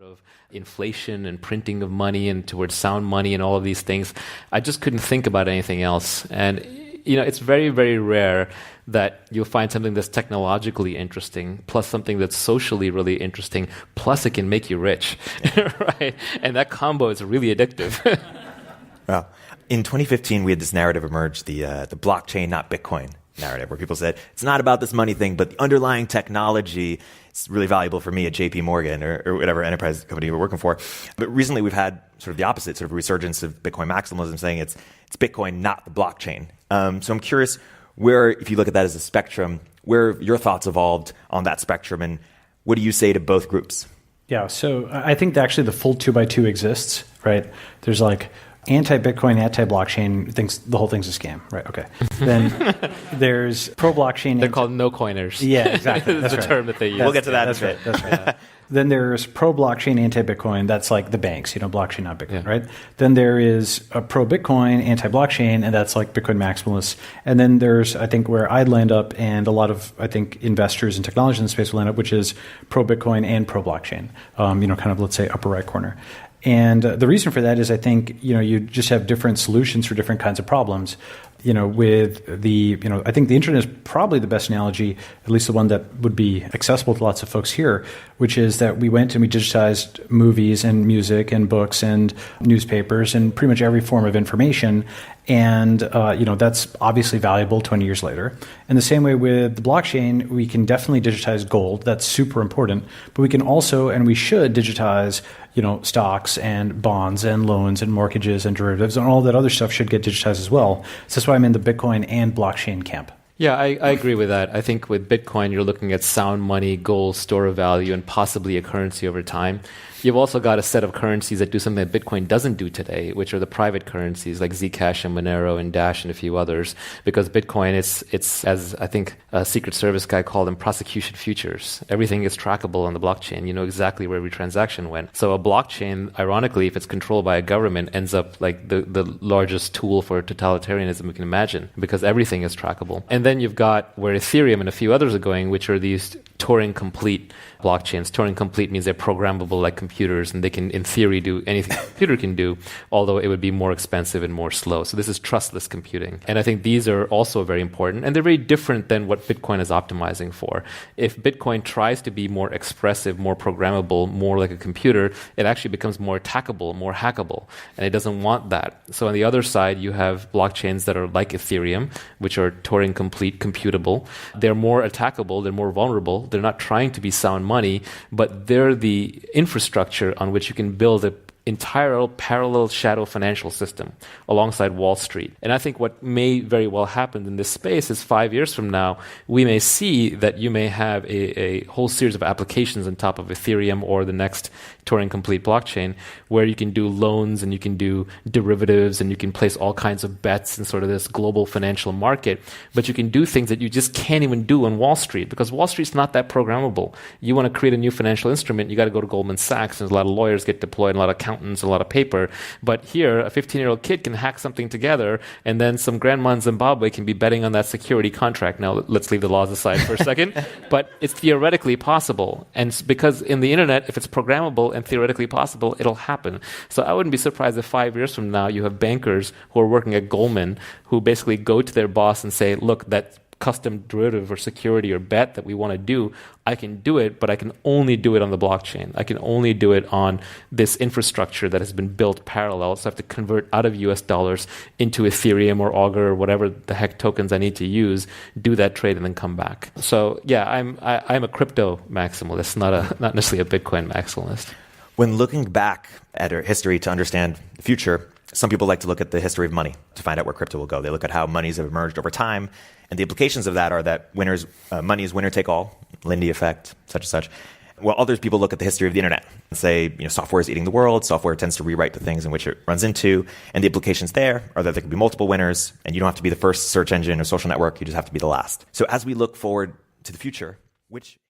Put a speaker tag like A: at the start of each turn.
A: of inflation and printing of money and towards sound money and all of these things. I just couldn't think about anything else. And it's very, very rare that you'll find something that's technologically interesting, plus something that's socially really interesting, plus it can make you rich, right? And that combo is really addictive.
B: Well, in 2015, we had this narrative emerge, the blockchain, not Bitcoin narrative, where people said, it's not about this money thing, but the underlying technology is really valuable for me at JP Morgan or whatever enterprise company we're working for. But recently we've had sort of the opposite, sort of resurgence of Bitcoin maximalism, saying it's Bitcoin, not the blockchain. So I'm curious where, if you look at that as a spectrum, where your thoughts evolved on that spectrum, and what do you say to both groups?
C: Yeah, so I think that actually the full 2x2 exists, right? There's like anti-Bitcoin, anti-blockchain, thinks the whole thing's a scam, right? Okay. Then there's pro-blockchain.
A: They're called no-coiners.
C: Yeah, exactly.
A: That's the term that they use.
B: We'll get to that
C: that's
B: in a bit.
C: Right. That's right. Then there's pro-blockchain, anti-Bitcoin. That's like the banks, blockchain, not Bitcoin, right? Then there is a pro-Bitcoin, anti-blockchain, and that's like Bitcoin maximalists. And then there's, I think, where I'd land up, and a lot of, I think, investors and technology in the space will land up, which is pro-Bitcoin and pro-blockchain, kind of, let's say, upper right corner. And the reason for that is I think, you just have different solutions for different kinds of problems. With the, I think the internet is probably the best analogy, at least the one that would be accessible to lots of folks here, which is that we went and we digitized movies and music and books and newspapers and pretty much every form of information. And, that's obviously valuable 20 years later. And the same way with the blockchain, we can definitely digitize gold. That's super important. But we can also, and we should digitize, stocks and bonds and loans and mortgages and derivatives, and all that other stuff should get digitized as well. So that's why I'm in the Bitcoin and blockchain camp.
A: Yeah, I agree with that. I think with Bitcoin, you're looking at sound money, gold, store of value, and possibly a currency over time. You've also got a set of currencies that do something that Bitcoin doesn't do today, which are the private currencies like Zcash and Monero and Dash and a few others. Because Bitcoin, it's as I think a Secret Service guy called them, prosecution futures. Everything is trackable on the blockchain. You know exactly where every transaction went. So a blockchain, ironically, if it's controlled by a government, ends up like the largest tool for totalitarianism we can imagine, because everything is trackable. And then you've got where Ethereum and a few others are going, which are these Turing complete blockchains. Turing complete means they're programmable like computers, and they can, in theory, do anything a computer can do, although it would be more expensive and more slow. So this is trustless computing. And I think these are also very important, and they're very different than what Bitcoin is optimizing for. If Bitcoin tries to be more expressive, more programmable, more like a computer, it actually becomes more attackable, more hackable, and it doesn't want that. So on the other side, you have blockchains that are like Ethereum, which are Turing complete, computable. They're more attackable, they're more vulnerable. They're not trying to be sound money, but they're the infrastructure on which you can build an entire parallel shadow financial system alongside Wall Street. And I think what may very well happen in this space is 5 years from now, we may see that you may have a whole series of applications on top of Ethereum or the next Turing complete blockchain where you can do loans and you can do derivatives and you can place all kinds of bets in sort of this global financial market, but you can do things that you just can't even do on Wall Street because Wall Street's not that programmable. You want to create a new financial instrument, you got to go to Goldman Sachs, and a lot of lawyers get deployed, a lot of accountants, a lot of paper. But here, a 15-year-old kid can hack something together, and then some grandma in Zimbabwe can be betting on that security contract. Now, let's leave the laws aside for a second, but it's theoretically possible. And because in the internet, if it's programmable and theoretically possible, it'll happen. So I wouldn't be surprised if 5 years from now you have bankers who are working at Goldman who basically go to their boss and say, look, that custom derivative or security or bet that we want to do, I can do it, but I can only do it on the blockchain. I can only do it on this infrastructure that has been built parallel. So I have to convert out of US dollars into Ethereum or Augur or whatever the heck tokens I need to use, do that trade, and then come back. So yeah, I'm a crypto maximalist, not necessarily a Bitcoin maximalist.
B: When looking back at our history to understand the future, some people like to look at the history of money to find out where crypto will go. They look at how monies have emerged over time, and the implications of that are that money is winner take all, Lindy effect, such and such. While other people look at the history of the internet and say, software is eating the world, software tends to rewrite the things in which it runs into, and the implications there are that there can be multiple winners, and you don't have to be the first search engine or social network, you just have to be the last. So as we look forward to the future, which